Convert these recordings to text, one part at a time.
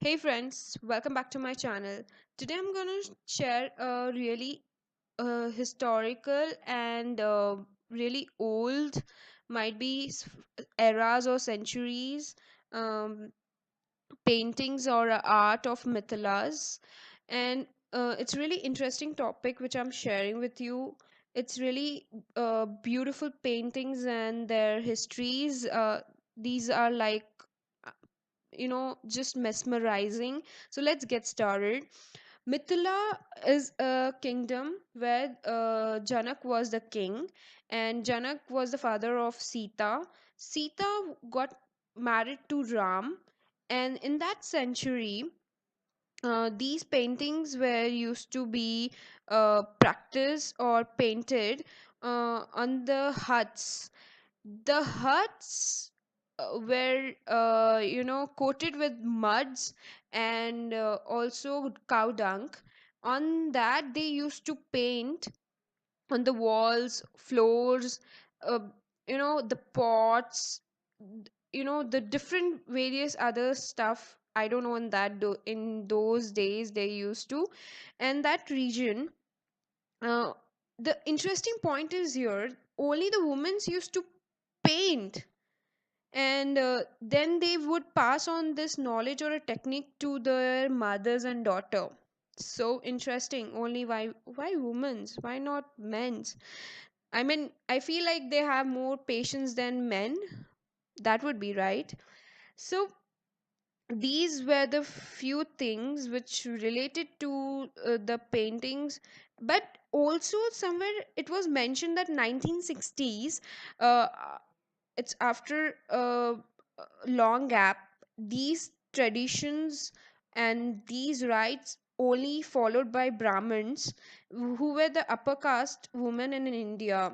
Hey friends, welcome back to my channel. Today I'm gonna share a really historical and really old, might be eras or centuries, um, paintings or art of Mithilas, and it's really interesting topic which I'm sharing with you. It's really beautiful paintings and their histories. These are like just mesmerizing. So let's get started. Mithila is a kingdom where Janak was the king, and Janak was the father of Sita. Sita got married to Ram, and in that century, these paintings were used to be practiced or painted on the huts. The huts were coated with muds and also cow dung. On that they used to paint on the walls, floors, uh, the pots, the different various other stuff. I don't know in in those days they used to. And that region, uh, the interesting point is here, only the women used to paint, and then they would pass on this knowledge or a technique to their mothers and daughter. So interesting. Only why women's, why not men's? I mean, I feel like they have more patience than men. That would be right. So these were the few things which related to the paintings. But also somewhere it was mentioned that 1960s, uh, it's after a long gap, these traditions and these rites only followed by Brahmins, who were the upper caste women in India.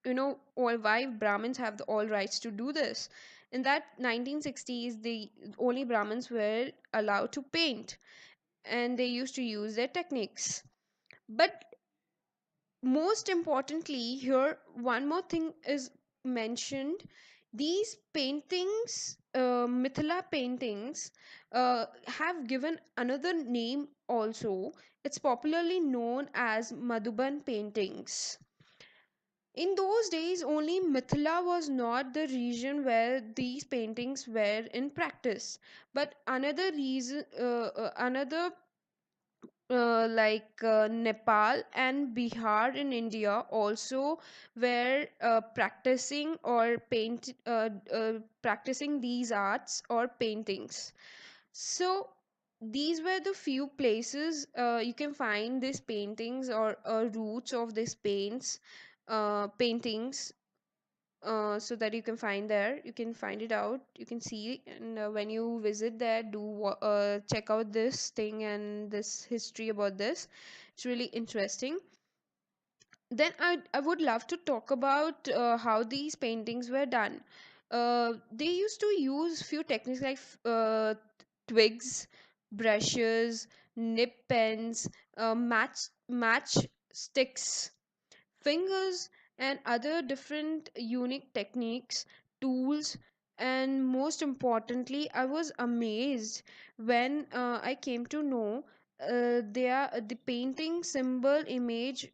All why Brahmins have all rights to do this. In that 1960s, the only Brahmins were allowed to paint, and they used to use their techniques. But most importantly here, one more thing is mentioned. These paintings, Mithila paintings, have given another name also. It's popularly known as Madhuban paintings. In those days, only Mithila was not the region where these paintings were in practice, but another Nepal and Bihar in India also were practicing these arts or paintings. So these were the few places you can find these paintings or roots of these paintings, so that you can find there, you can find it out, you can see. And when you visit there, check out this thing and this history about this. It's really interesting. Then I would love to talk about how these paintings were done. They used to use few techniques like twigs, brushes, nib pens, match sticks, fingers, and other different unique techniques, tools. And most importantly, I was amazed when I came to know the painting symbol images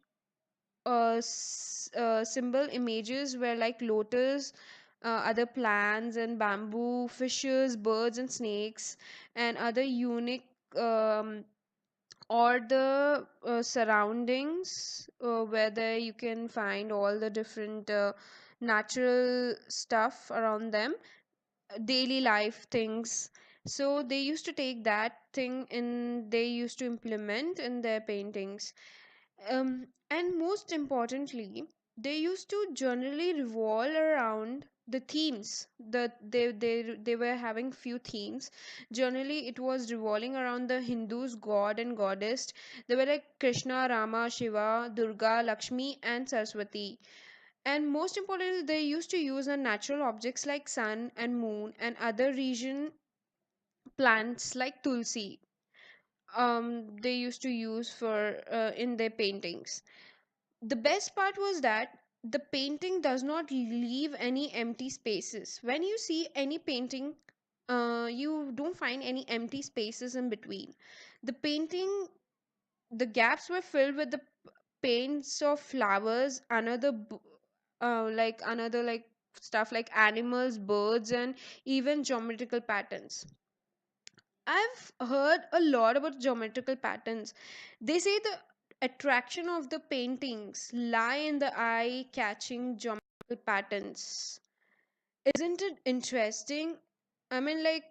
were like lotus, other plants and bamboo, fishes, birds and snakes, and other unique, or the surroundings, whether you can find all the different natural stuff around them, daily life things. So they used to take that thing and they used to implement in their paintings. And most importantly, they used to generally revolve around the themes. They were having few themes. Generally it was revolving around the Hindus god and goddess. They were like Krishna, Rama, Shiva, Durga, Lakshmi and Saraswati. And most importantly, they used to use the natural objects like sun and moon and other region plants like tulsi. They used to use for in their paintings. The best part was that the painting does not leave any empty spaces. When you see any painting, You don't find any empty spaces in between. The painting, the gaps were filled with the paints of flowers, another like stuff like animals, birds, and even geometrical patterns. I've heard a lot about geometrical patterns. They say the attraction of the paintings lie in the eye-catching geometrical patterns. Isn't it interesting? I mean, like,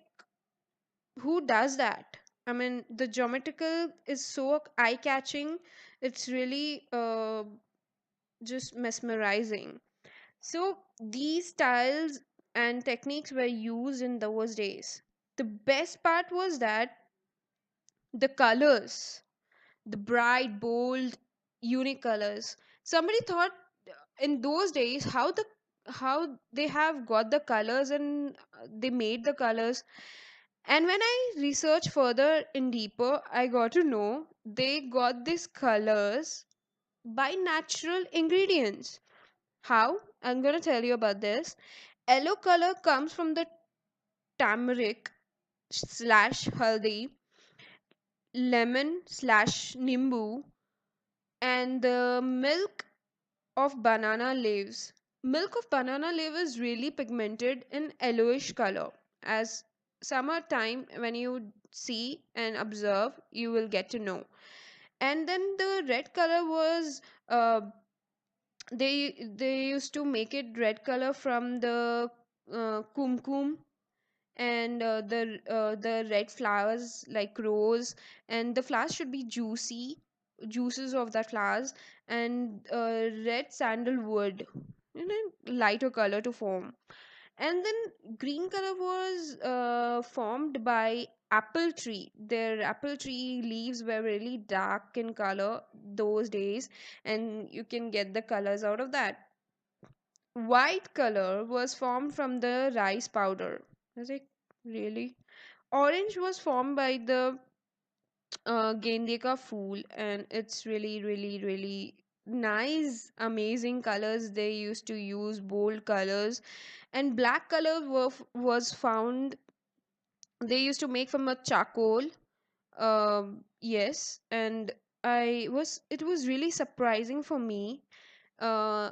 who does that? I mean, the geometrical is so eye-catching. It's really just mesmerizing. So these styles and techniques were used in those days. The best part was that the colors, the bright, bold, unique colors. Somebody thought in those days how they have got the colors and they made the colors. And when I researched further in deeper, I got to know they got these colors by natural ingredients. How? I'm gonna tell you about this. Yellow color comes from the turmeric slash haldi, lemon slash nimbu, and the milk of banana leaves. Milk of banana leaf is really pigmented in yellowish color. As summertime, when you see and observe, you will get to know. And then the red color was they used to make it red color from the kumkum and the red flowers like rose, and the flowers should be juicy, juices of the flowers, and red sandalwood, lighter color to form. And then green color was formed by apple tree. Their apple tree leaves were really dark in color those days, and you can get the colors out of that. White color was formed from the rice powder. I was like, really? Orange was formed by the gende ka fool, and it's really, really, really nice, amazing colors. They used to use bold colors, and black color was found. They used to make from a charcoal. Yes, and it was really surprising for me. Uh,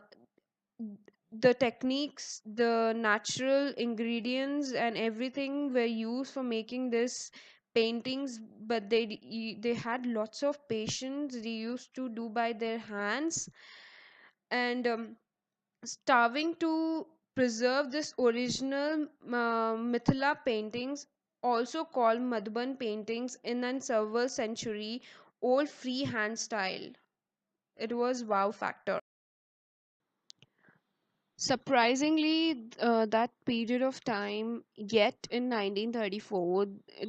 the techniques, the natural ingredients, and everything were used for making this paintings, but they had lots of patience. They used to do by their hands, and starving to preserve this original Mithila paintings, also called Madhuban paintings, in an several century old freehand style. It was wow factor. Surprisingly, that period of time, yet in 1934,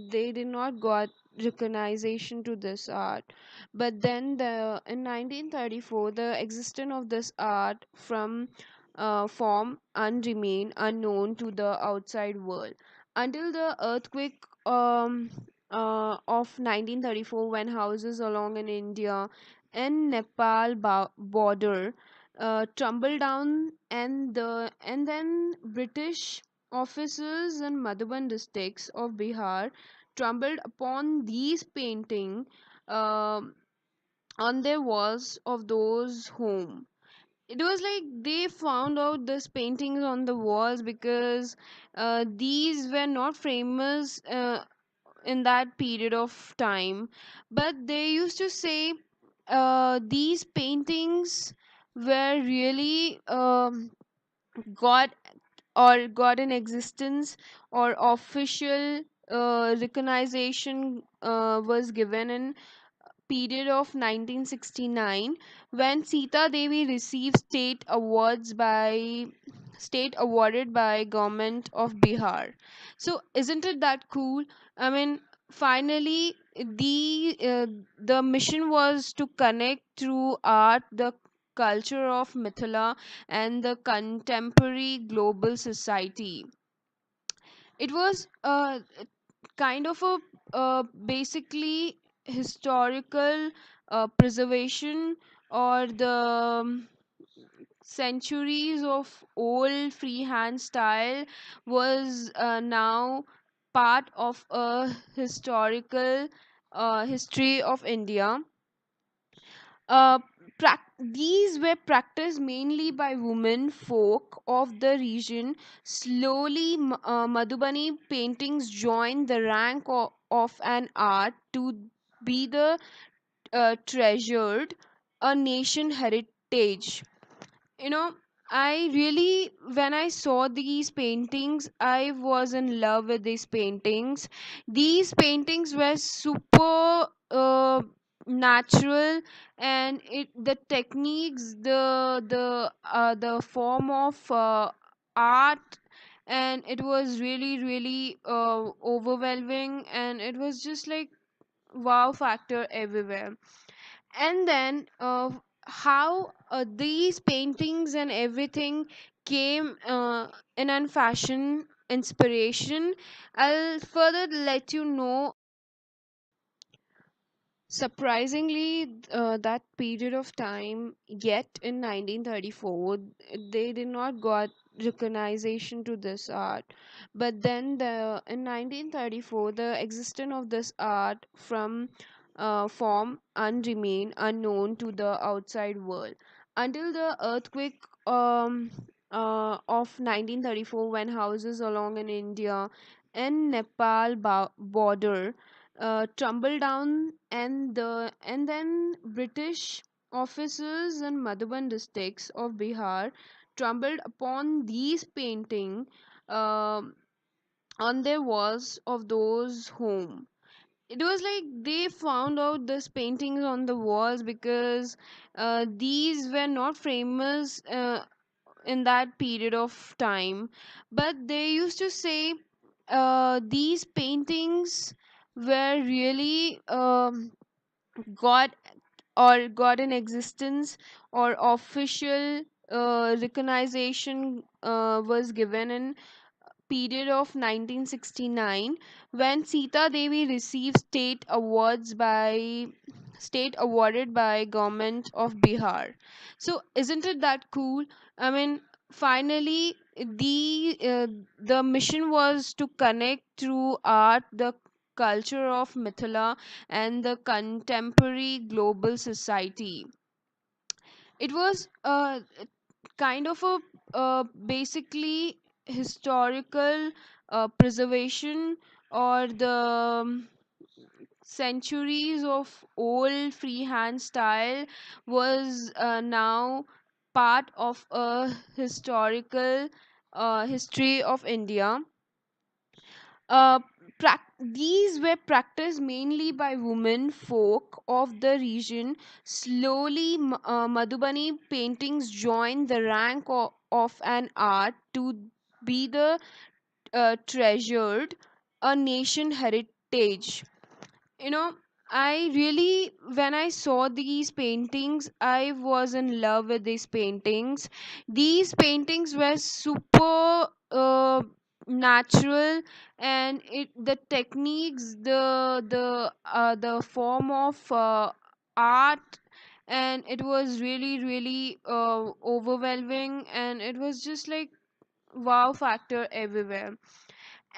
they did not got recognition to this art. But then in 1934, the existence of this art from form and remain unknown to the outside world until the earthquake of 1934, when houses along in India and Nepal border tumbled down, and then British officers in Madhuban districts of Bihar tumbled upon these painting um on their walls of those home. It was like they found out this paintings on the walls because these were not famous in that period of time, but they used to say these paintings were really got got an existence, or official recognition was given in period of 1969, when Sita Devi received state awarded by government of Bihar. So isn't it that cool? I mean, finally the mission was to connect through art the culture of Mithila and the contemporary global society. It was kind of a basically historical preservation, or the centuries of old freehand style was now part of a historical history of India. Uh, these were practiced mainly by women folk of the region. Slowly, Madhubani paintings joined the rank of an art to be the treasured a nation heritage. You know, I really, when I saw these paintings, I was in love with these paintings. These paintings were super natural, and the techniques, the form of art, and it was really really overwhelming, and it was just like wow factor everywhere. And then how these paintings and everything came in an fashion inspiration, I'll further let you know. Surprisingly, that period of time, yet in 1934, they did not got recognition to this art. But then in 1934, the existence of this art from form and remain unknown to the outside world until the earthquake of 1934, when houses along in India and Nepal border tumbled down, and then British officers in Madhuban districts of Bihar stumbled upon these painting um on their walls of those home. It was like they found out these paintings on the walls because these were not famous in that period of time, but they used to say these paintings were really got got an existence, or official recognition was given in period of 1969, when Sita Devi received state awarded by government of Bihar. So isn't it that cool? I mean, finally the mission was to connect through art the culture of Mithila and the contemporary global society. It was kind of a basically historical preservation, or the centuries of old freehand style was now part of a historical history of India. uh, these were practiced mainly by women folk of the region. Slowly, Madhubani paintings joined the rank of an art to be the treasured a nation heritage. You know, I really, when I saw these paintings, I was in love with these paintings. These paintings were super natural, and the techniques, the form of art, and it was really really overwhelming, and it was just like wow factor everywhere.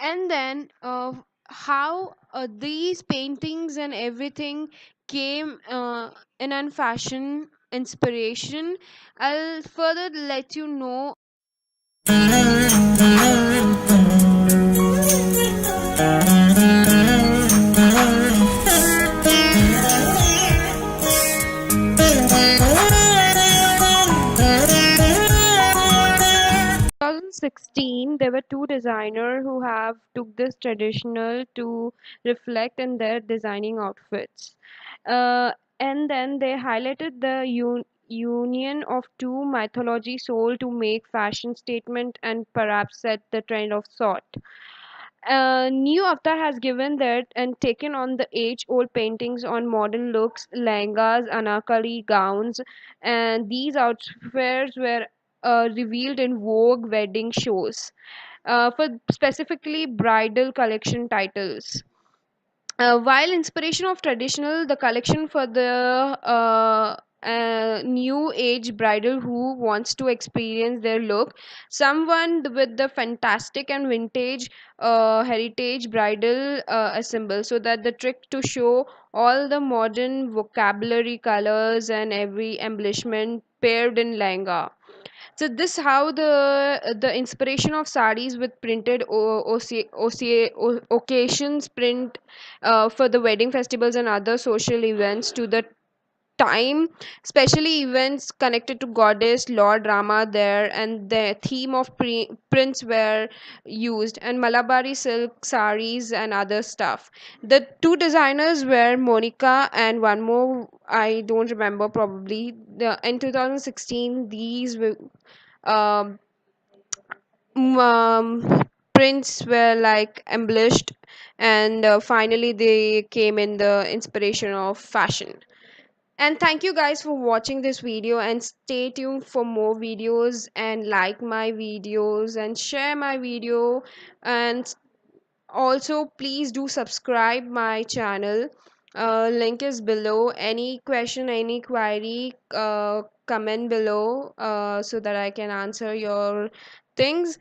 And then how these paintings and everything came in an fashion inspiration, I'll further let you know. 2016, there were two designers who have took this traditional to reflect in their designing outfits. uh, and then they highlighted the union of two mythology soul to make fashion statement and perhaps set the trend of sort. New Avatar has given that and taken on the age-old paintings on modern looks, lehengas, anarkali gowns, and these outfits were revealed in Vogue wedding shows for specifically bridal collection titles. While inspiration of traditional, the collection for the new age bridal who wants to experience their look, someone with the fantastic and vintage heritage bridal assemble, so that the trick to show all the modern vocabulary, colors, and every embellishment paired in lehenga. So this how the inspiration of sarees with printed occasions print for the wedding festivals and other social events to the time, especially events connected to goddess Lord Rama there, and the theme of prints were used, and Malabari silk saris and other stuff. The two designers were Monica and one more I don't remember, probably in 2016 these um, prints were like embellished, and finally they came in the inspiration of fashion. And thank you guys for watching this video, and stay tuned for more videos, and like my videos and share my video, and also please do subscribe my channel. Link is below. Any question, any query, comment below so that I can answer your things.